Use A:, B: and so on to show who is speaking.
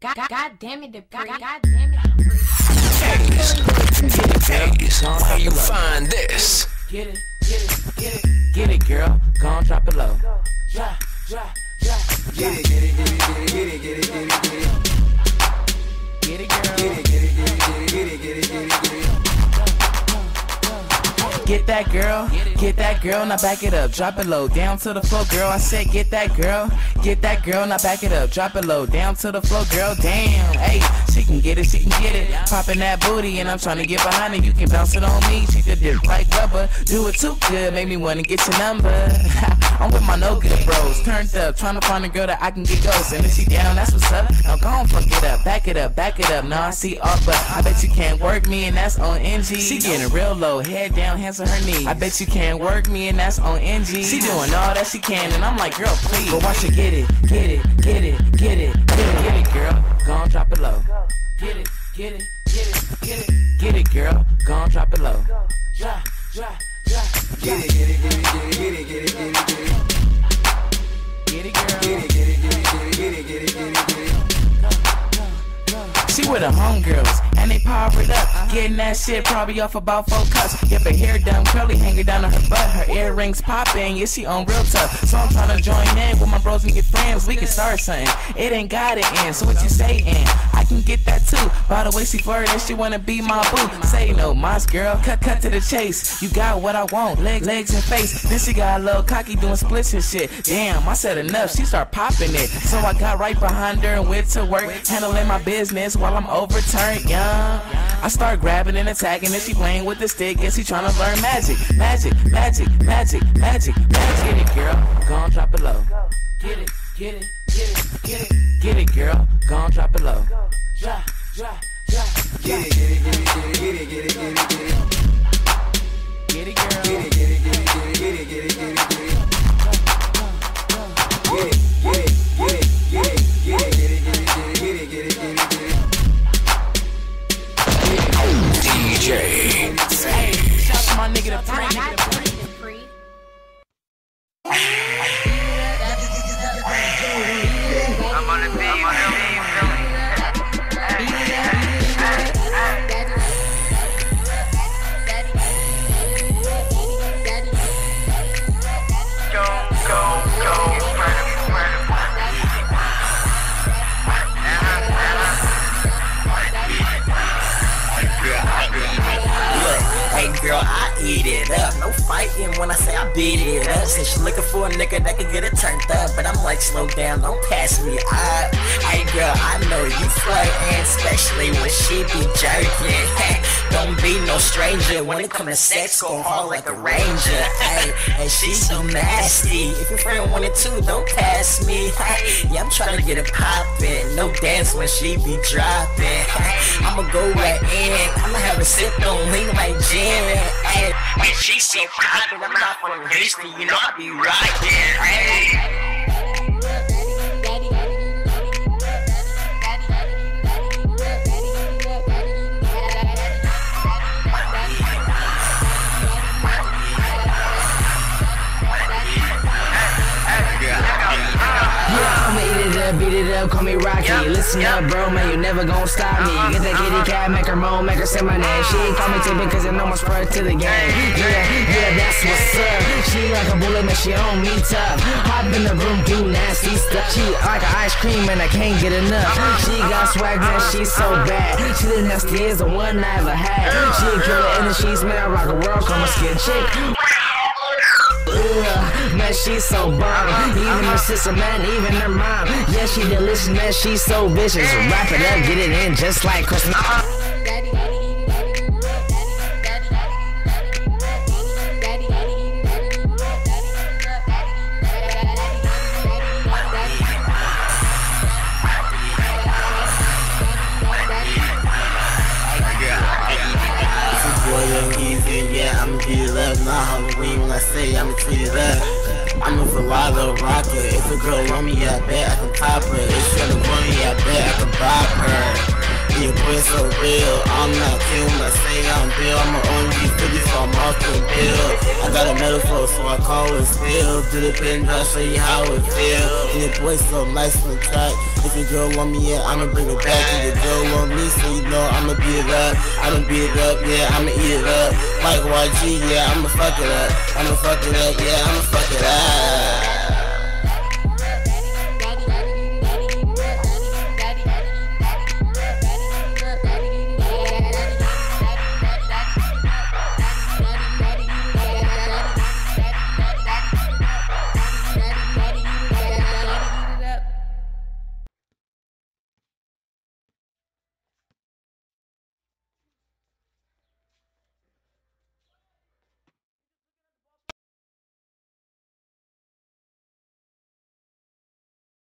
A: God damn it, the God damn it,
B: Where you find this?
C: Get it, get it, girl. Gon' drop it low. Drop. Get it, get it, girl. Get it. Get that girl, now back it up, drop it low, down to the floor, girl. I said get that girl, now back it up, drop it low, down to the floor, girl. Damn, hey, she can get it, popping that booty, and I'm trying to get behind it. You can bounce it on me, she could dip like rubber, do it too good, make me wanna get your number. I'm with my no good bros, turned up, trying to find a girl that I can get ghost, and if she down, that's what's up. Now go on, fuck it up, back it up. Now I see all, but I bet you can't work me, and that's on NG. She getting real low, head down, hands on her knees. I bet you can't work me, and that's on NG. She doing all that she can, and I'm like, girl, please. But watch her get it, girl. Gon' drop it low. Get it, girl. Gon' drop it low. Drop. Get it, girl. She with her homegirls, and they powered up. Getting that shit probably off about 4 cups. Get her hair done, curly hanging down to her butt. Her earrings popping, yeah, she on real tough. So I'm trying to join in with my bros and get friends. We can start something, it ain't got it in. So what you saying? I can get that too. By the way, she flirted and she wanna be my boo. Say no, Moss girl, cut to the chase. You got what I want, legs and face. Then she got a little cocky doing splits and shit. Damn, I said enough, she start popping it. So I got right behind her and went to work, handling my business while I'm overturned, young. I start grabbing and attacking, and she playing with the stick, and she trying to learn magic. Get it, girl, gon' drop it low. Get it, girl, gon' drop it low. Drop. Get it, girl.
B: DJ.
C: Hey, shout out to my nigga the Pre.
D: I'm on the beat.
E: Girl, I eat it up, no fighting when I say I beat it up. Said she looking for a nigga that can get it turned up, but I'm like, slow down, don't pass me up. Hey girl, I know you flirting, especially when she be jerking. Don't be no stranger when it come to sex, go hard like a ranger. Hey, and she's so nasty. If your friend wanted to, don't pass me. Hey, yeah, I'm trying to get it poppin', no dance when she be dropping. I'ma go right in, I'ma have a sip, don't lean like gin. Hey, when she so poppin', I'm not from history, you know I be rockin'. Hey.
F: Beat it up, call me Rocky. Listen up, bro, man, you never gon' stop me. Get that kitty cat, make her moan, make her say my name. She ain't call me Tippin' cause I know my spread to the game. Yeah, that's what's up. She like a bullet, man, she on me tough. Hop in the room, do nasty stuff. She like an ice cream, and I can't get enough. She got swag, man, she's so bad. She the nastiest, the one I ever had. She a killer in the sheets, man, I rock a world, call my skin chick. Man, she's so bomb. Even her sister, man, even her mom. Yeah, she delicious, man, she's so vicious. Wrap it up, get it in just like Christmas.
E: Yeah, I'm beat it up, not Halloween when I say I'ma treat it up. I'm a Ferraro rocker. If a girl on me, I bet I can pop her. If she on the money, I bet I can pop her. You
D: your boy so real. I'm not kill when I say I'm Bill. I'ma only be 50, so I'm off the bill. I got a metaphor, so I call it spill. Do the pin, I'll show you how it feel. And your boy so nice on the track. If your girl want me, yeah, I'ma bring it back. And your girl want me, so you know I'ma beat it up. I'ma beat it up, yeah, I'ma eat it up. Like YG, yeah, I'ma fuck it up. I'ma fuck it up, yeah, I'ma fuck it up.